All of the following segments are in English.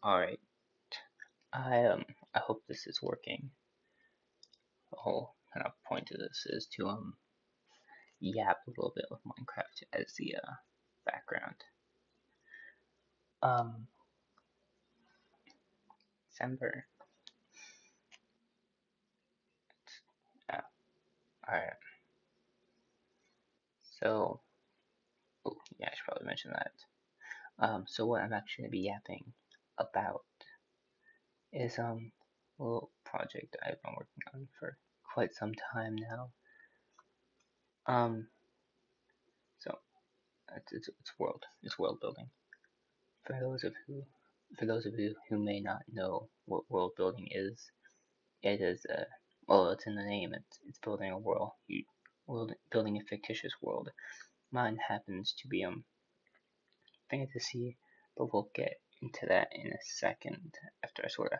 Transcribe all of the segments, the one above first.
Alright, I hope this is working. The whole kind of point of this is to yap a little bit with Minecraft as the background. Um December. Alright. So yeah, I should probably mention that. So what I'm actually gonna be yapping about is a little project I've been working on for quite some time now. Um so it's world building. For those of who for those of you who may not know what world building is, it is well, it's in the name. It's building a building a fictitious world. Mine happens to be fantasy, but we'll get into that in a second after I sort of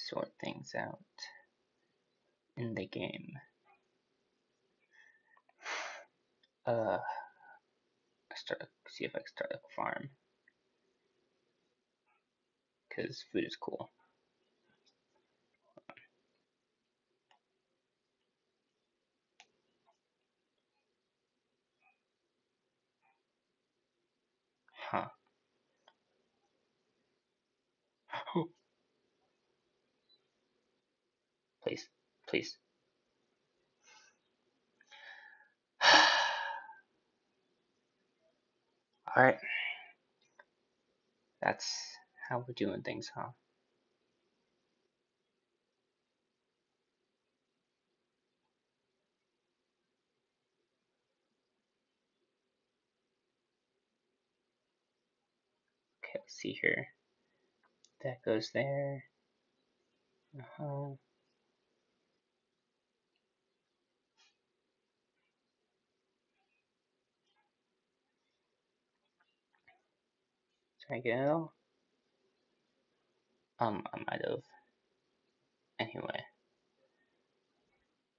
sort things out in the game. Uh, see if I can start a farm because food is cool. Huh? Please, please. All right, that's how we're doing things, huh? Okay, let's see here. That goes there. Uh-huh. There we go. I might have. Anyway.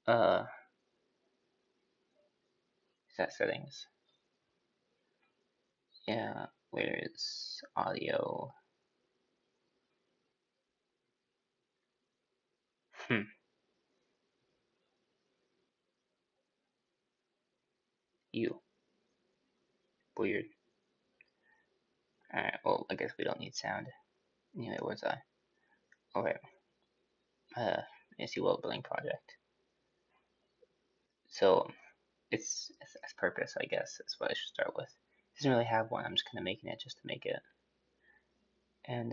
Uh, is that settings? Yeah, where is audio? Hmm, you. Weird. Alright, well, I guess we don't need sound. Anyway, where's I? Alright. It's the world building project. So, it's purpose, I guess, is what I should start with. It doesn't really have one, I'm just kind of making it just to make it. And,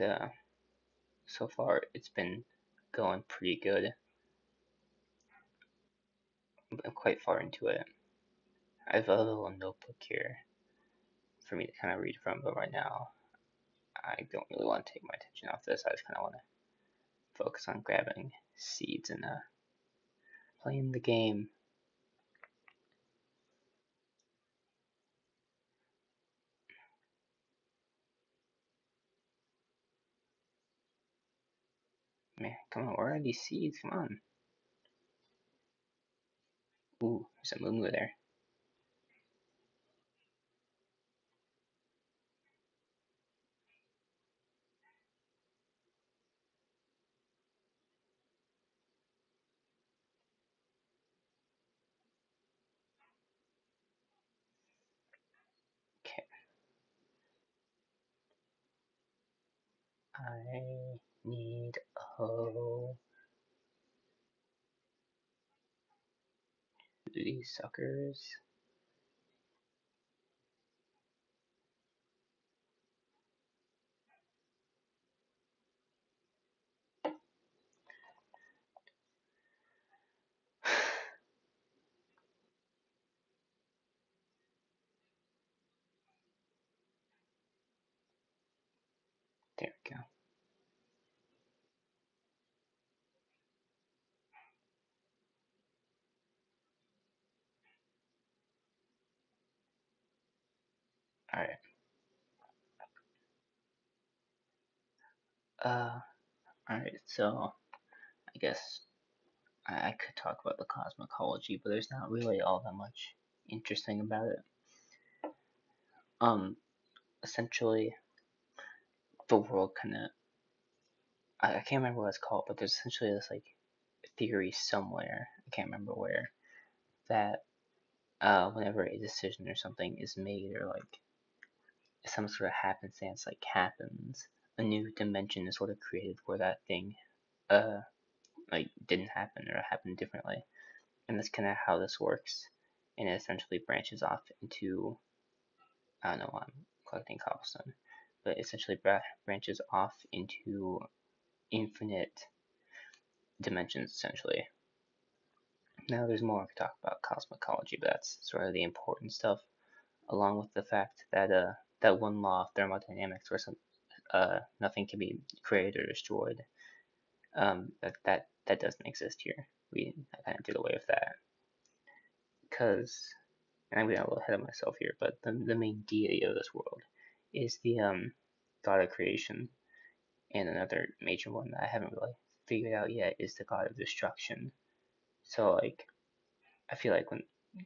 so far, it's been going pretty good. I'm quite far into it. I have a little notebook here for me to kind of read from, but right now, I don't really want to take my attention off this. I just kind of want to focus on grabbing seeds and playing the game. Man, come on, where are these seeds? Come on. Ooh, there's a moo there. Okay, I need these suckers. There we go. Alright. Uh, alright, so I guess I could talk about the cosmology, but there's not really all that much interesting about it. Essentially, the world kind of, I can't remember what it's called, but there's essentially this like theory somewhere, I can't remember where, that whenever a decision or something is made, or like some sort of happenstance like happens, a new dimension is sort of created where that thing uh like didn't happen or happened differently. And that's kind of how this works. And it essentially branches off into, I don't know why I'm collecting cobblestone, but essentially branches off into infinite dimensions essentially. Now there's more we could talk about cosmology, but that's sort of the important stuff, along with the fact that that one law of thermodynamics where nothing can be created or destroyed, that doesn't exist here. I kind of did away with that because, and I'm getting a little ahead of myself here, but the main deity of this world is the god of creation, and another major one that I haven't really figured out yet is the god of destruction. So like, I feel like when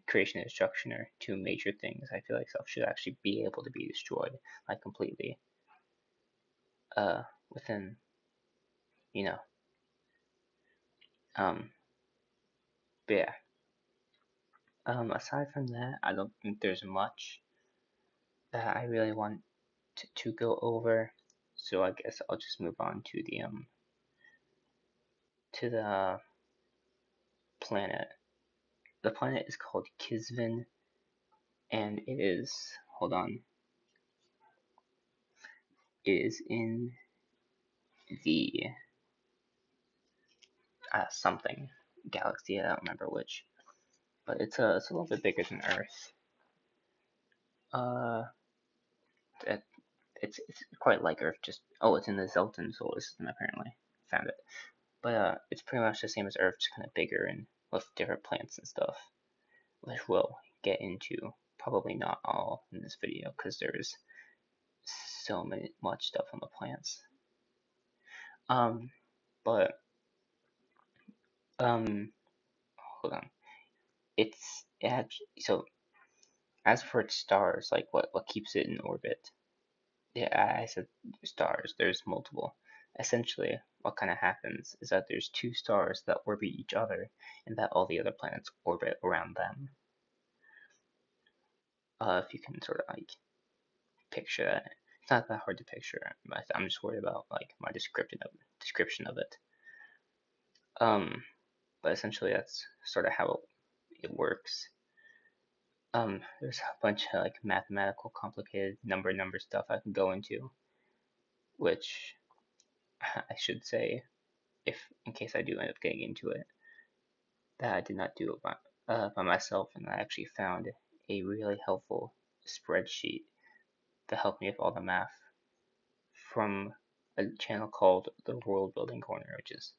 creation and destruction are two major things, I feel like stuff should actually be able to be destroyed, like completely, uh, within, you know, um, but yeah. Aside from that, I don't think there's much that I really want to go over. So I guess I'll just move on to the planet. The planet is called Kisvin, and it is, hold on, it is in the something galaxy. I don't remember which, but it's a little bit bigger than Earth. Uh, it, it's quite like Earth. Just, oh, it's in the Zelton solar system apparently. Found it, but it's pretty much the same as Earth, just kind of bigger and with different plants and stuff, which we'll get into. Probably not all in this video because there's so much stuff on the plants. Um, but hold on. It actually, so as for its stars, like what keeps it in orbit? Yeah, I said stars. There's multiple. Essentially, what kind of happens is that there's two stars that orbit each other, and that all the other planets orbit around them. If you can sort of like picture that, it's not that hard to picture. I'm just worried about like my description of it. But essentially that's sort of how it works. There's a bunch of like mathematical, complicated number stuff I can go into, which I should say, if in case I do end up getting into it, that I did not do it by myself, and I actually found a really helpful spreadsheet to help me with all the math from a channel called the World Building Corner, which is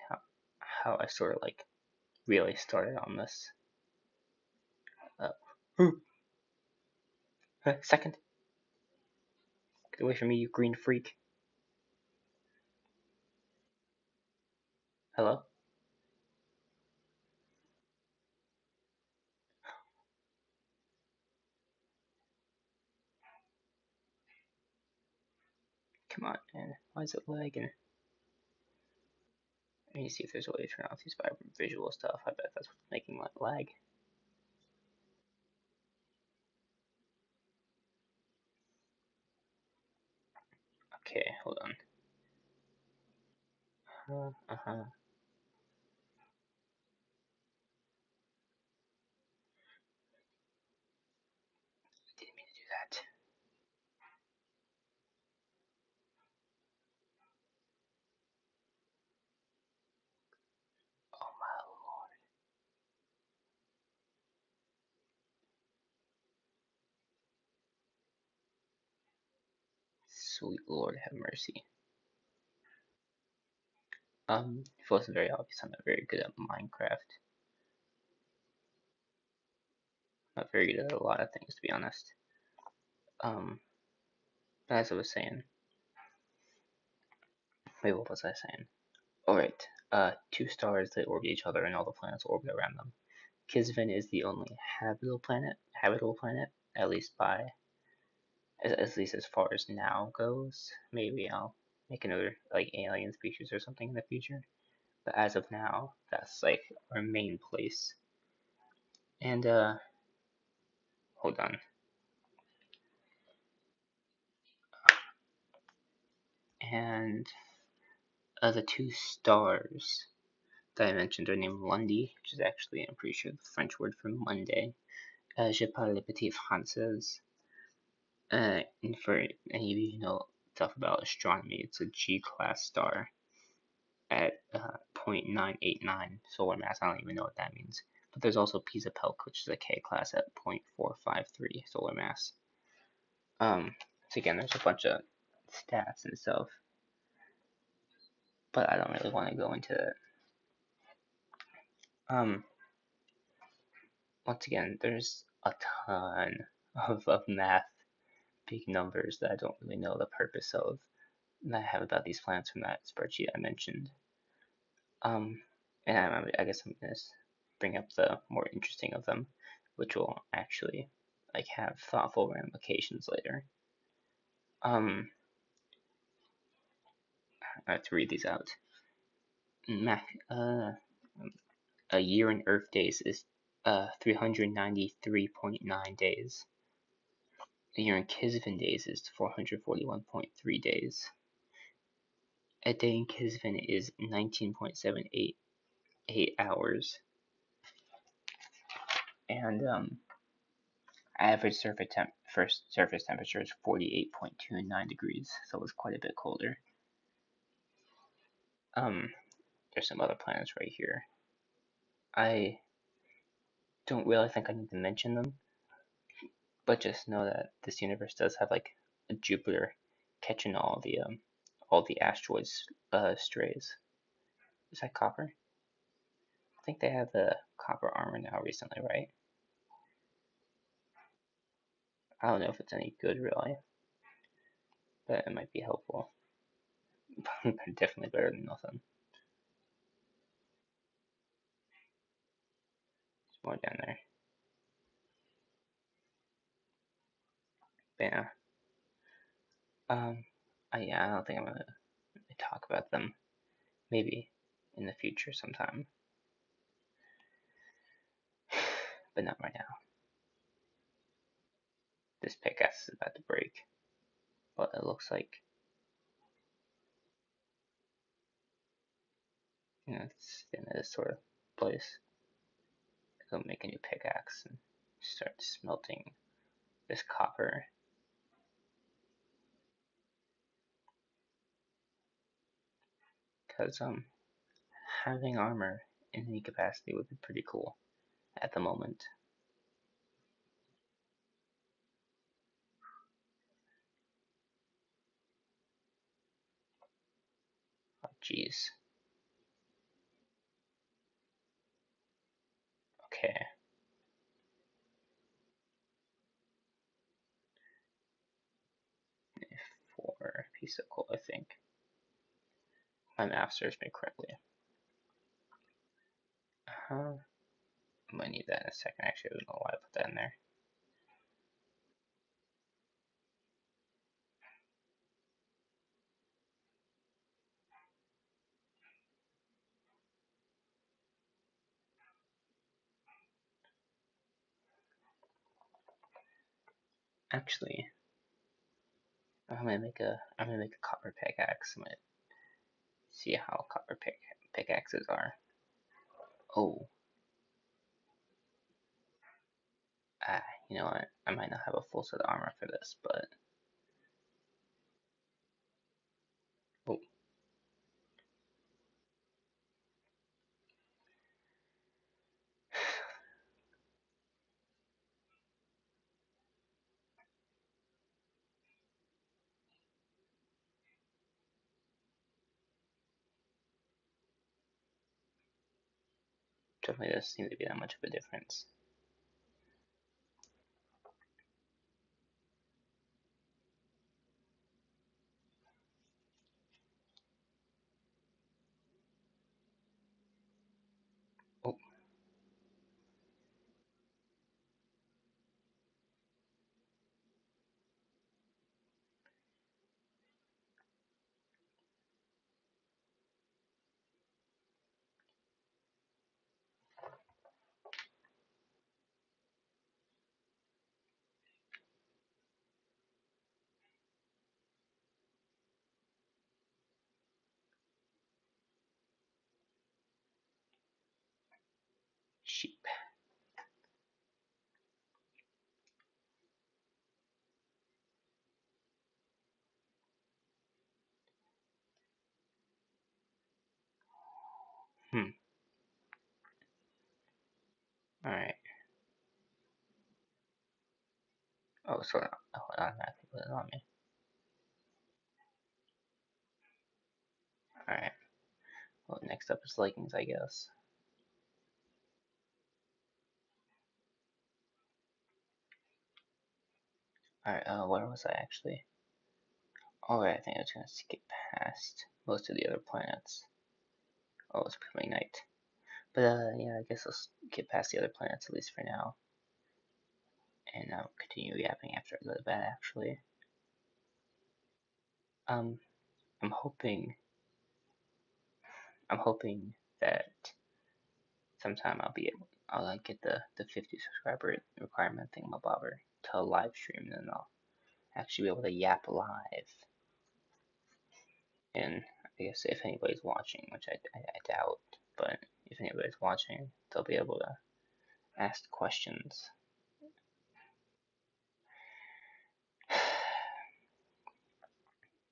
how, how I sort of like really started on this. Uh, second, get away from me, you green freak. Hello? Come on, man. Why is it lagging? I need to see if there's a way to turn off these visual stuff. I bet that's what's making my lag. Okay, hold on. Uh-huh. I didn't mean to do that. Oh my lord. Sweet lord have mercy. If it wasn't very obvious, I'm not very good at Minecraft. Not very good at a lot of things, to be honest. Um, as I was saying, wait, what was I saying? Alright, two stars that orbit each other and all the planets orbit around them. Kisvin is the only habitable planet, at least by at least as far as now goes. Maybe I'll make another like alien species or something in the future. But as of now, that's like our main place. And hold on. And the two stars that I mentioned are named Lundi, which is actually, I'm pretty sure, the French word for Monday. Je parle le petit français. And for any of you who know stuff about astronomy, it's a G-class star at 0.989 solar mass. I don't even know what that means. But there's also Pisa Pelk, which is a K-class at 0.453 solar mass. So again, there's a bunch of stats and stuff, but I don't really want to go into it. Once again, there's a ton of math, big numbers that I don't really know the purpose of that I have about these planets from that spreadsheet I mentioned. And I guess I'm gonna bring up the more interesting of them, which will actually like have thoughtful ramifications later. I have to read these out. A year in Earth days is 393.9 days. A year in Kisvin days is 441.3 days. A day in Kisvin is 19.788 hours. And average surface temperature is 48.29 degrees, so it's quite a bit colder. There's some other planets right here. I don't really think I need to mention them, but just know that this universe does have like a Jupiter catching all the asteroids strays. Is that copper? I think they have the copper armor now recently, right? I don't know if it's any good really, but it might be helpful. Definitely better than nothing. There's more down there. But yeah. I don't think I'm gonna talk about them. Maybe in the future sometime, but not right now. This pickaxe is about to break, but it looks like it's in this sort of place. I'll make a new pickaxe and start smelting this copper. Because having armor in any capacity would be pretty cool at the moment. Oh, jeez. Okay. For a piece of coal, I think. My math serves me correctly. I might need that in a second. Actually, I don't know why I put that in there. Actually, I'm gonna make a copper pickaxe. I'm gonna see how copper pickaxes are. Oh, you know what? I might not have a full set of armor for this, but oh, definitely doesn't seem to be that much of a difference. Oh, sheep. Alright. Oh, so automatically put it on me. Alright. Well, next up is leggings, I guess. Alright, where was I actually? Alright, I think I was gonna skip past most of the other planets. Oh, it's becoming night. But, yeah, I guess I'll skip past the other planets at least for now. And I'll continue yapping after I go to bed, actually. Um, I'm hoping that sometime I'll get the 50 subscriber requirement thingamabobber to live stream, and then I'll actually be able to yap live. And I guess if anybody's watching, which I doubt, but if anybody's watching, they'll be able to ask questions.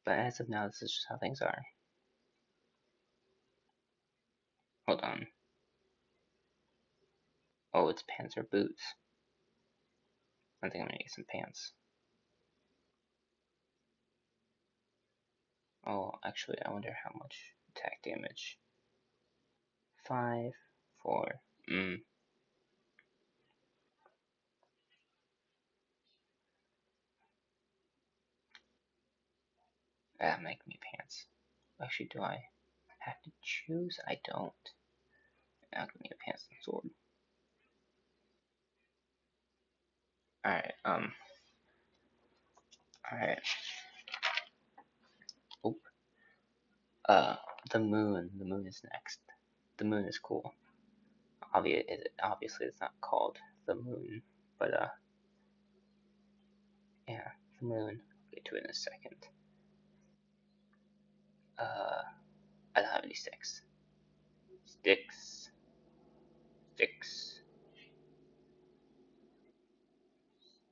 But as of now, this is just how things are. Hold on. Oh, it's pants or boots. I think I'm gonna get some pants. Oh, actually, I wonder how much attack damage. 5, 4. Make me pants. Actually, do I have to choose? I don't. Now give me a pants and sword. Alright, alright. Oh, uh, the moon. The moon is next. The moon is cool. Obviously, it's not called the moon, but, yeah, the moon. I'll get to it in a second. I don't have any sticks. Sticks. Sticks.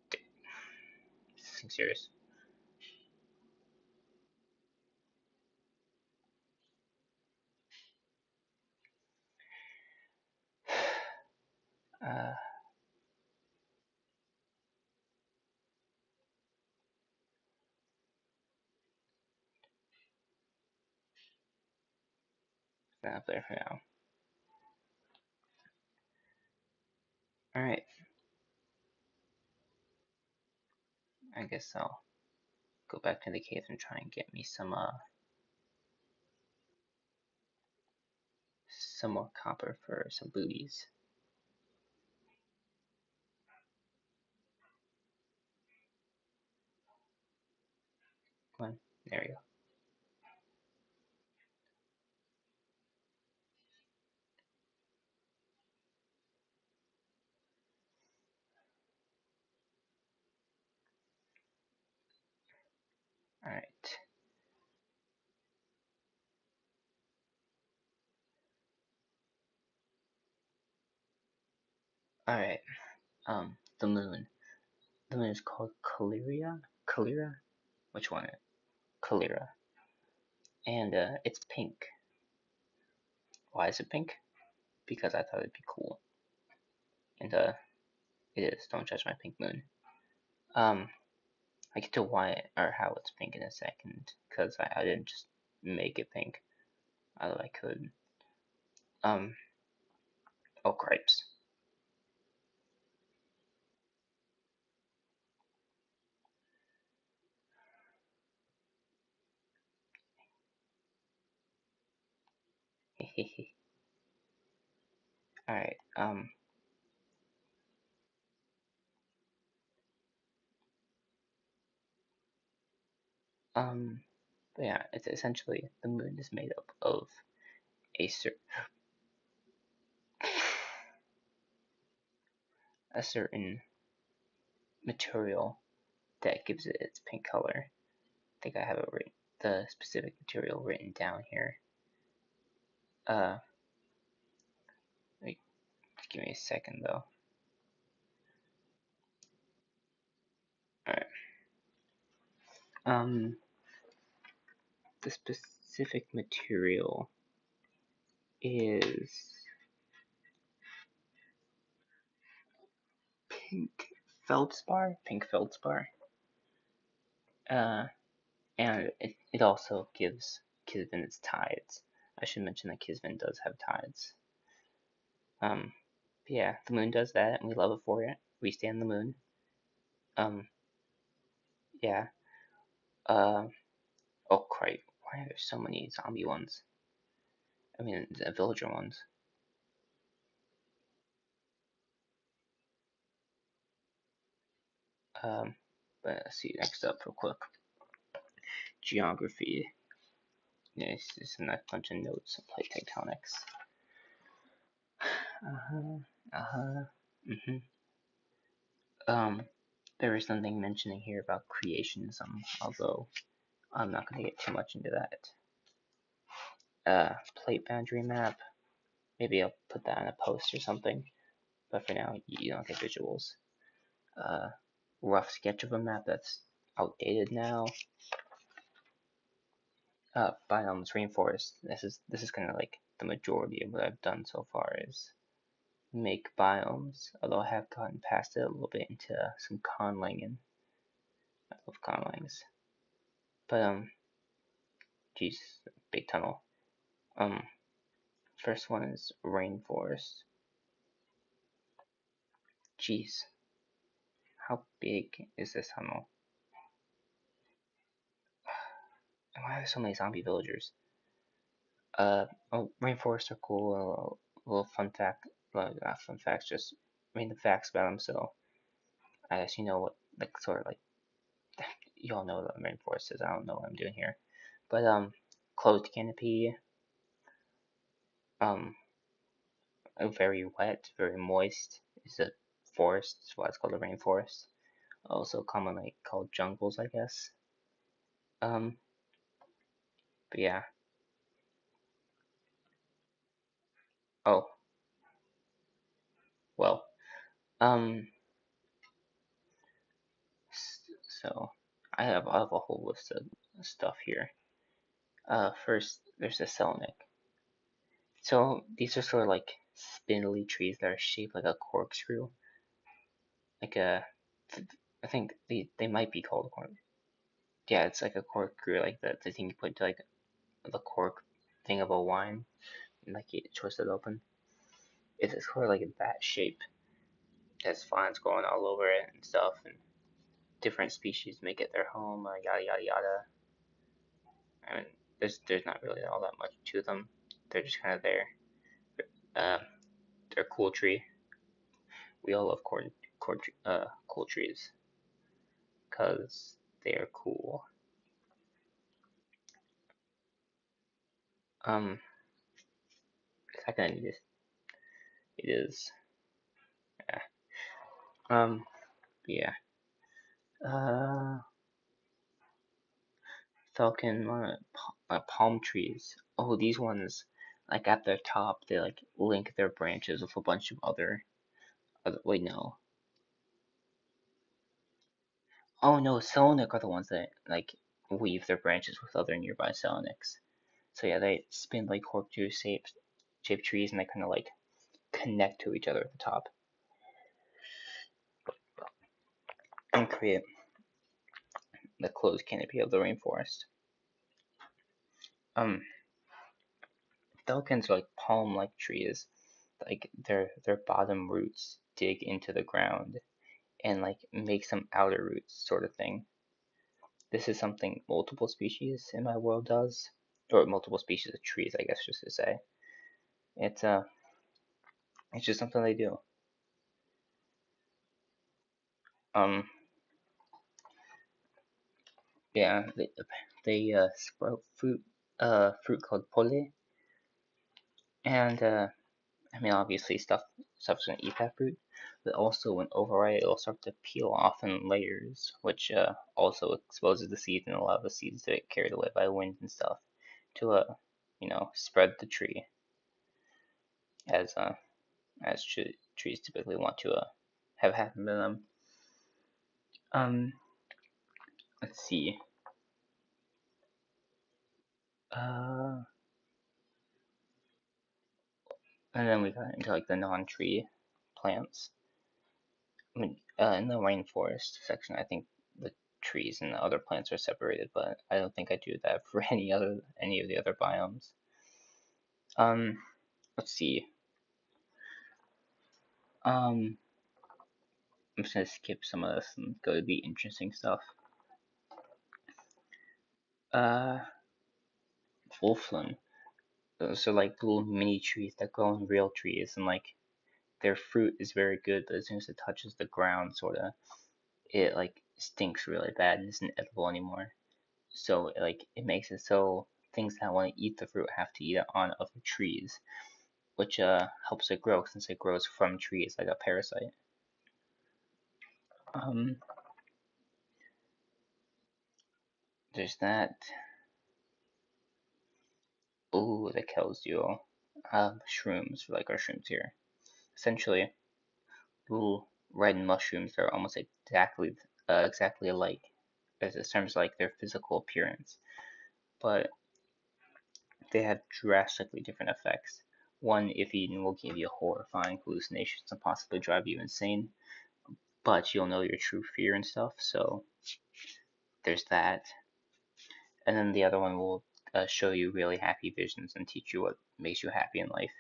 Stick. Is this thing serious? Uh, not up there for now. Alright. I guess I'll go back to the cave and try and get me some more copper for some booties. Come on, there we go. Alright. Alright. The moon. The moon is called Calira? Calira? Which one? Calira. And, it's pink. Why is it pink? Because I thought it'd be cool. And, it is. Don't judge my pink moon. I get to why or how it's pink in a second, because I didn't just make it pink, although I could. Oh, cripes. Hehehe. Alright, but yeah, it's essentially, the moon is made up of a certain material that gives it its pink color. I think I have it the specific material written down here. Wait, Give me a second though. Alright. The specific material is pink feldspar. Uh, and it also gives Kisven its tides. I should mention that Kisven does have tides. Yeah, the moon does that, and we love it for it. We stand the moon. Yeah. Oh, crap. Why are there so many zombie ones? I mean, the villager ones. But let's see, next up, real quick. Geography. Yes, this is a nice bunch of notes on plate tectonics. Mm-hmm. There is something mentioning here about creationism, although I'm not going to get too much into that. Plate boundary map. Maybe I'll put that in a post or something. But for now, you don't get visuals. Rough sketch of a map that's outdated now. Biomes, rainforest. This is kind of like the majority of what I've done so far is make biomes. Although I have gotten past it a little bit into some conlang, and I love conlangs. But geez, big tunnel. First one is rainforest. Jeez, how big is this tunnel? And why are there so many zombie villagers? Rainforests are cool. A little fun fact, well, not fun facts, just random facts about them. So I guess you know what, like, sort of like, you all know what the rainforest is. I don't know what I'm doing here, but closed canopy, um, very wet, very moist. Is a forest. That's why it's called a rainforest. Also commonly called jungles, I guess. Um, but yeah. Oh, well. Um, so I have a whole list of stuff here. First, there's the Selenic. So these are sort of like spindly trees that are shaped like a corkscrew. Like I think they might be called a cork. Yeah, it's like a corkscrew, like the thing you put to like the cork thing of a wine, and like you twist it open. It's sort of like that shape. It has vines growing all over it and stuff, and different species make it their home. Yada yada yada. I mean, there's not really all that much to them. They're just kind of there. Uh, they're a cool tree. We all love cool trees because they are cool. Um, second, it is, yeah. Yeah. Uh, Falcon, palm trees. Oh, these ones, like at their top, they like link their branches with a bunch of wait, no. Oh no, Selenic are the ones that like weave their branches with other nearby Selenics. So yeah, they spin like corkscrew shaped trees, and they kind of like connect to each other at the top and create the closed canopy of the rainforest. Um, Falcons are like palm-like trees. Like their bottom roots dig into the ground and like make some outer roots sort of thing. This is something multiple species in my world does, or multiple species of trees, I guess, just to say. It's uh, it's just something they do. Um, yeah, they sprout fruit called pole, and I mean, obviously stuff's gonna eat that fruit, but also when overripe, it'll start to peel off in layers, which also exposes the seeds and allow the seeds to get carried away by wind and stuff to spread the tree as as trees typically want to have happen to them. Um, let's see. Uh, and then we got into like the non-tree plants. I mean, in the rainforest section, I think the trees and the other plants are separated, but I don't think I do that for any of the other biomes. Um, let's see. Um, I'm just gonna skip some of this and go to the interesting stuff. Uh, Wolflin. Those are like little mini trees that grow in real trees, and like their fruit is very good, but as soon as it touches the ground, sorta, it like stinks really bad and isn't edible anymore. So like it makes it so things that want to eat the fruit have to eat it on other trees, which helps it grow since it grows from trees like a parasite. Um, there's that. Ooh, the Kelso shrooms, like our shrooms here. Essentially, little red mushrooms that are almost exactly alike as in terms of like their physical appearance, but they have drastically different effects. One, if eaten, will give you horrifying hallucinations and possibly drive you insane, but you'll know your true fear and stuff, so there's that. And then the other one will show you really happy visions and teach you what makes you happy in life,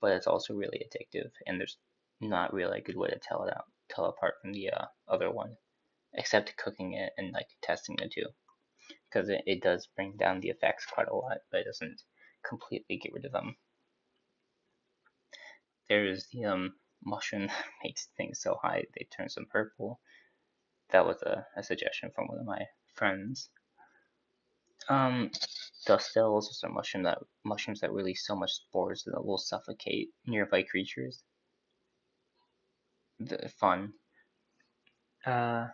but it's also really addictive, and there's not really a good way to tell apart from the other one, except cooking it and like testing the two, because it does bring down the effects quite a lot, but it doesn't completely get rid of them. There's the mushroom that makes things so high they turn some purple. That was a suggestion from one of my friends. Dust cells are some mushrooms that release so much spores that will suffocate nearby creatures. Fun. Uh,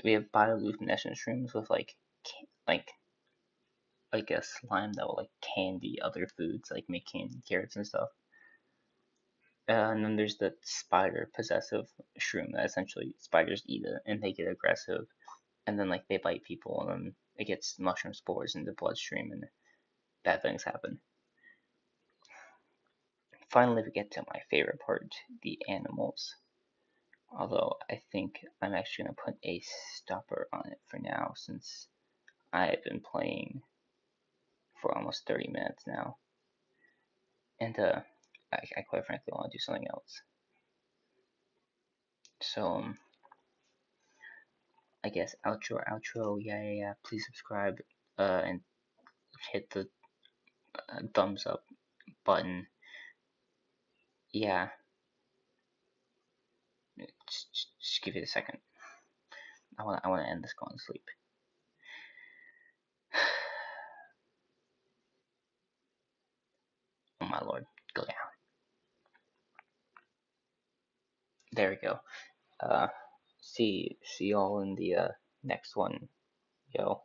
we have bioluminescent shrooms with like like a slime that will like candy other foods, like make candy carrots and stuff. And then there's the spider possessive shroom that essentially spiders eat it and they get aggressive, and then like they bite people, and then it gets mushroom spores in the bloodstream, and bad things happen. Finally, we get to my favorite part, the animals. Although I think I'm actually gonna put a stopper on it for now, since I have been playing for almost 30 minutes now, and I quite frankly want to do something else. So I guess outro. Yeah. Please subscribe and hit the thumbs up button. Yeah, just give it a second. I wanna end this going to sleep. Oh my lord, go down. There we go. Uh, see y'all in the next one, yo.